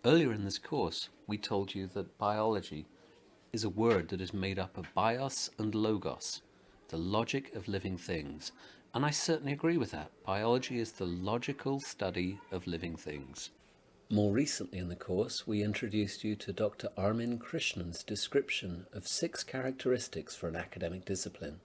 Earlier in this course, we told you that biology is a word that is made up of bios and logos, the logic of living things. And I certainly agree with that. Biology is the logical study of living things. More recently in the course, we introduced you to Dr. Armin Krishnan's description of 6 characteristics for an academic discipline.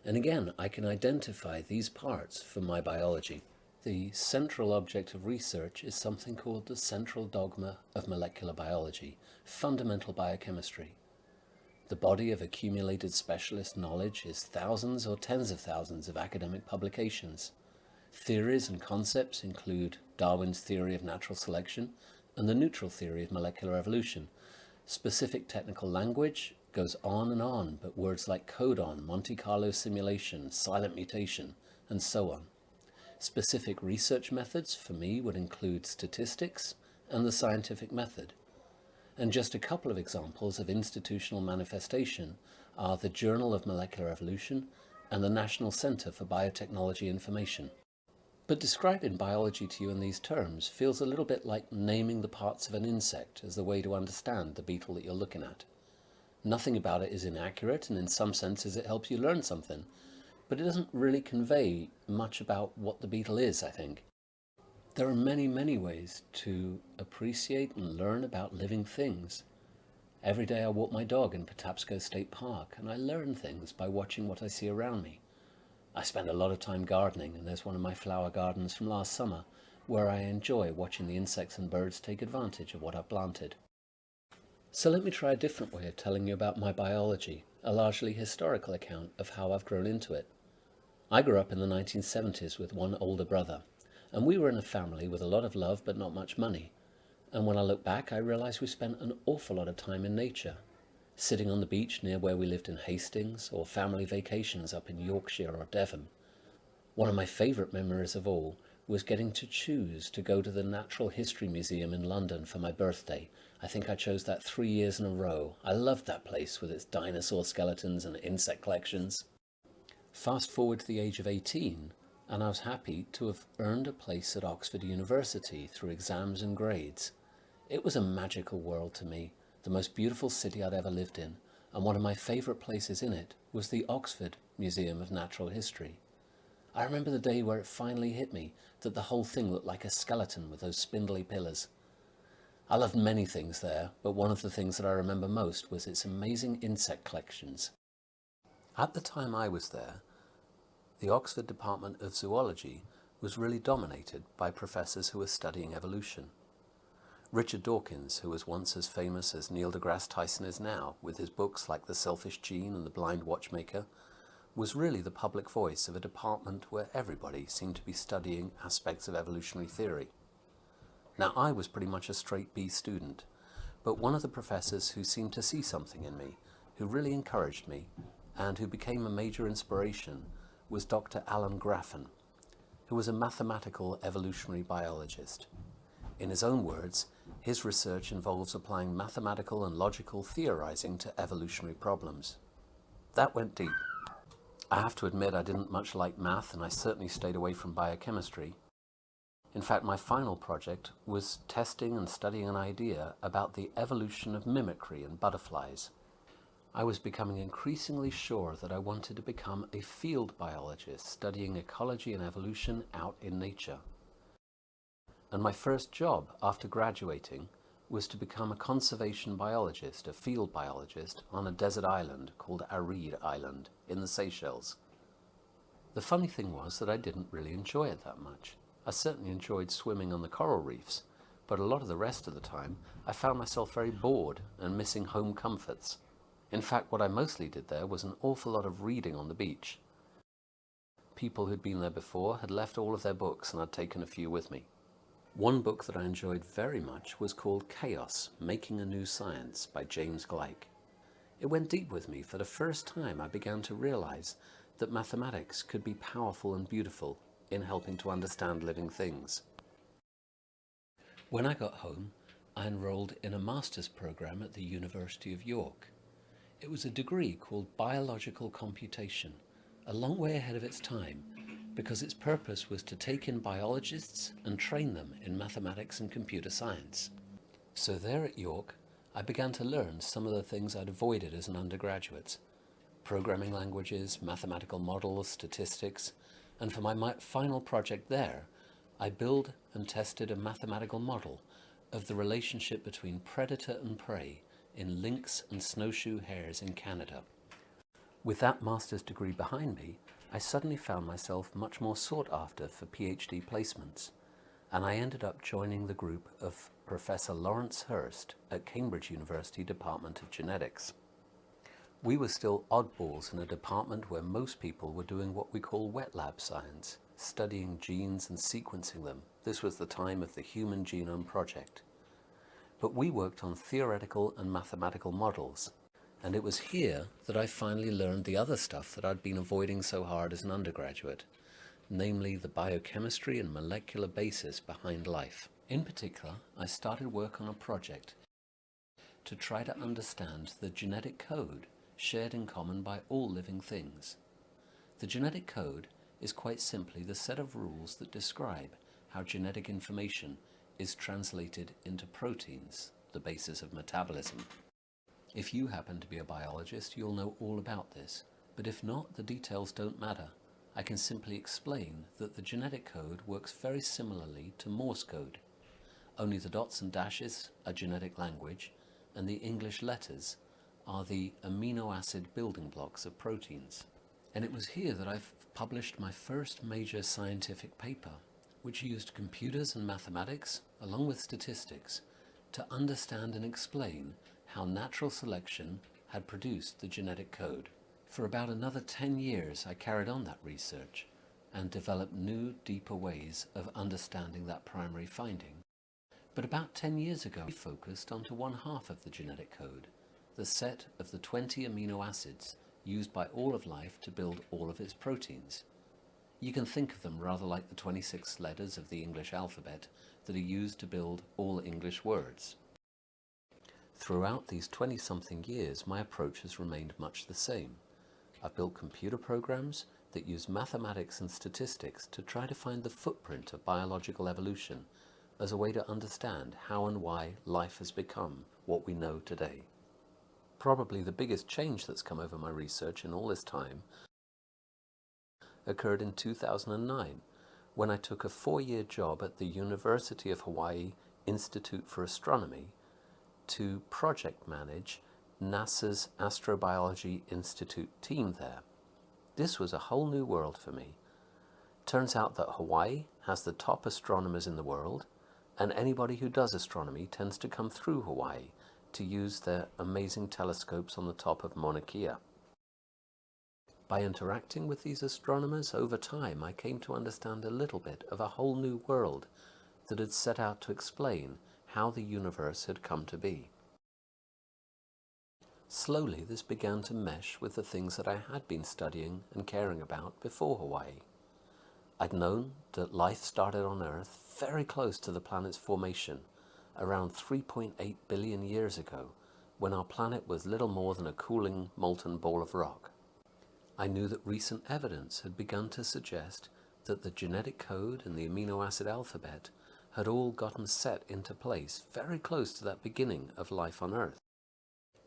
And again, I can identify these parts from my biology. The central object of research is something called the central dogma of molecular biology, fundamental biochemistry. The body of accumulated specialist knowledge is thousands or tens of thousands of academic publications. Theories and concepts include Darwin's theory of natural selection and the neutral theory of molecular evolution. Specific technical language goes on, but words like codon, Monte Carlo simulation, silent mutation, and so on. Specific research methods for me would include statistics and the scientific method. And just a couple of examples of institutional manifestation are the Journal of Molecular Evolution and the National Center for Biotechnology Information. But describing biology to you in these terms feels a little bit like naming the parts of an insect as the way to understand the beetle that you're looking at. Nothing about it is inaccurate, and in some senses it helps you learn something, but it doesn't really convey much about what the beetle is, I think. There are many, many ways to appreciate and learn about living things. Every day I walk my dog in Patapsco State Park, and I learn things by watching what I see around me. I spend a lot of time gardening, and there's one of my flower gardens from last summer where I enjoy watching the insects and birds take advantage of what I've planted. So let me try a different way of telling you about my biology, a largely historical account of how I've grown into it. I grew up in the 1970s with one older brother, and we were in a family with a lot of love but not much money. And when I look back, I realize we spent an awful lot of time in nature, sitting on the beach near where we lived in Hastings, or family vacations up in Yorkshire or Devon. One of my favourite memories of all was getting to choose to go to the Natural History Museum in London for my birthday. I think I chose that 3 years in a row. I loved that place with its dinosaur skeletons and insect collections. Fast forward to the age of 18, and I was happy to have earned a place at Oxford University through exams and grades. It was a magical world to me, the most beautiful city I'd ever lived in, and one of my favourite places in it was the Oxford Museum of Natural History. I remember the day where it finally hit me that the whole thing looked like a skeleton with those spindly pillars. I loved many things there, but one of the things that I remember most was its amazing insect collections. At the time I was there, the Oxford Department of Zoology was really dominated by professors who were studying evolution. Richard Dawkins, who was once as famous as Neil deGrasse Tyson is now, with his books like The Selfish Gene and The Blind Watchmaker, was really the public voice of a department where everybody seemed to be studying aspects of evolutionary theory. Now, I was pretty much a straight B student, but one of the professors who seemed to see something in me, who really encouraged me, and who became a major inspiration, was Dr. Alan Graffin, who was a mathematical evolutionary biologist. In his own words, his research involves applying mathematical and logical theorizing to evolutionary problems. That went deep. I have to admit I didn't much like math, and I certainly stayed away from biochemistry. In fact, my final project was testing and studying an idea about the evolution of mimicry in butterflies. I was becoming increasingly sure that I wanted to become a field biologist studying ecology and evolution out in nature. And my first job after graduating was to become a conservation biologist, a field biologist, on a desert island called Arid Island in the Seychelles. The funny thing was that I didn't really enjoy it that much. I certainly enjoyed swimming on the coral reefs, but a lot of the rest of the time I found myself very bored and missing home comforts. In fact, what I mostly did there was an awful lot of reading on the beach. People who'd been there before had left all of their books, and I'd taken a few with me. One book that I enjoyed very much was called Chaos, Making a New Science by James Gleick. It went deep with me. For the first time I began to realize that mathematics could be powerful and beautiful in helping to understand living things. When I got home, I enrolled in a master's program at the University of York. It was a degree called Biological Computation, a long way ahead of its time, because its purpose was to take in biologists and train them in mathematics and computer science. So there at York, I began to learn some of the things I'd avoided as an undergraduate: programming languages, mathematical models, statistics, and for my final project there, I built and tested a mathematical model of the relationship between predator and prey in lynx and snowshoe hares in Canada. With that master's degree behind me, I suddenly found myself much more sought after for PhD placements, and I ended up joining the group of Professor Lawrence Hurst at Cambridge University Department of Genetics. We were still oddballs in a department where most people were doing what we call wet lab science, studying genes and sequencing them. This was the time of the Human Genome Project. But we worked on theoretical and mathematical models, and it was here that I finally learned the other stuff that I'd been avoiding so hard as an undergraduate, namely the biochemistry and molecular basis behind life. In particular, I started work on a project to try to understand the genetic code shared in common by all living things. The genetic code is quite simply the set of rules that describe how genetic information is translated into proteins, the basis of metabolism. If you happen to be a biologist, you'll know all about this, but if not, the details don't matter. I can simply explain that the genetic code works very similarly to Morse code. Only the dots and dashes are genetic language, and the English letters are the amino acid building blocks of proteins. And it was here that I published my first major scientific paper, which used computers and mathematics, along with statistics, to understand and explain how natural selection had produced the genetic code. For about another 10 years, I carried on that research and developed new, deeper ways of understanding that primary finding. But about 10 years ago, we focused onto one half of the genetic code, the set of the 20 amino acids used by all of life to build all of its proteins. You can think of them rather like the 26 letters of the English alphabet that are used to build all English words. Throughout these 20-something years, my approach has remained much the same. I've built computer programs that use mathematics and statistics to try to find the footprint of biological evolution as a way to understand how and why life has become what we know today. Probably the biggest change that's come over my research in all this time occurred in 2009, when I took a 4-year job at the University of Hawaii Institute for Astronomy to project manage NASA's Astrobiology Institute team there. This was a whole new world for me. Turns out that Hawaii has the top astronomers in the world, and anybody who does astronomy tends to come through Hawaii to use their amazing telescopes on the top of Mauna Kea. By interacting with these astronomers over time, I came to understand a little bit of a whole new world that had set out to explain how the universe had come to be. Slowly, this began to mesh with the things that I had been studying and caring about before Hawaii. I'd known that life started on Earth very close to the planet's formation, around 3.8 billion years ago, when our planet was little more than a cooling, molten ball of rock. I knew that recent evidence had begun to suggest that the genetic code and the amino acid alphabet had all gotten set into place very close to that beginning of life on Earth.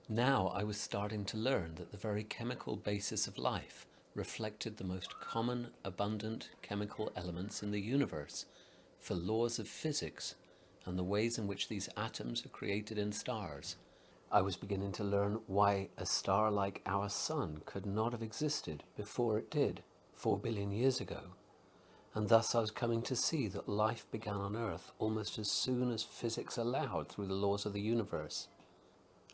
Now I was starting to learn that the very chemical basis of life reflected the most common, abundant chemical elements in the universe, for laws of physics and the ways in which these atoms are created in stars. I was beginning to learn why a star like our Sun could not have existed before it did 4 billion years ago, and thus I was coming to see that life began on Earth almost as soon as physics allowed through the laws of the universe.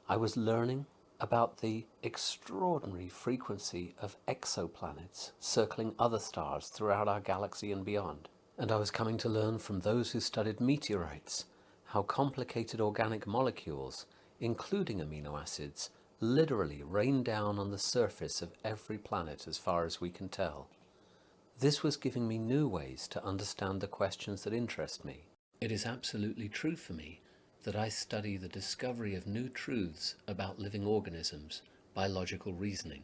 I was learning about the extraordinary frequency of exoplanets circling other stars throughout our galaxy and beyond. And I was coming to learn from those who studied meteorites how complicated organic molecules, including amino acids, literally rain down on the surface of every planet as far as we can tell. This was giving me new ways to understand the questions that interest me. It is absolutely true for me that I study the discovery of new truths about living organisms by logical reasoning.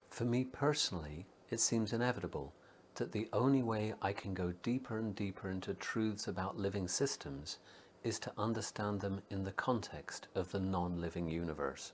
For me personally, it seems inevitable that the only way I can go deeper and deeper into truths about living systems is to understand them in the context of the non-living universe.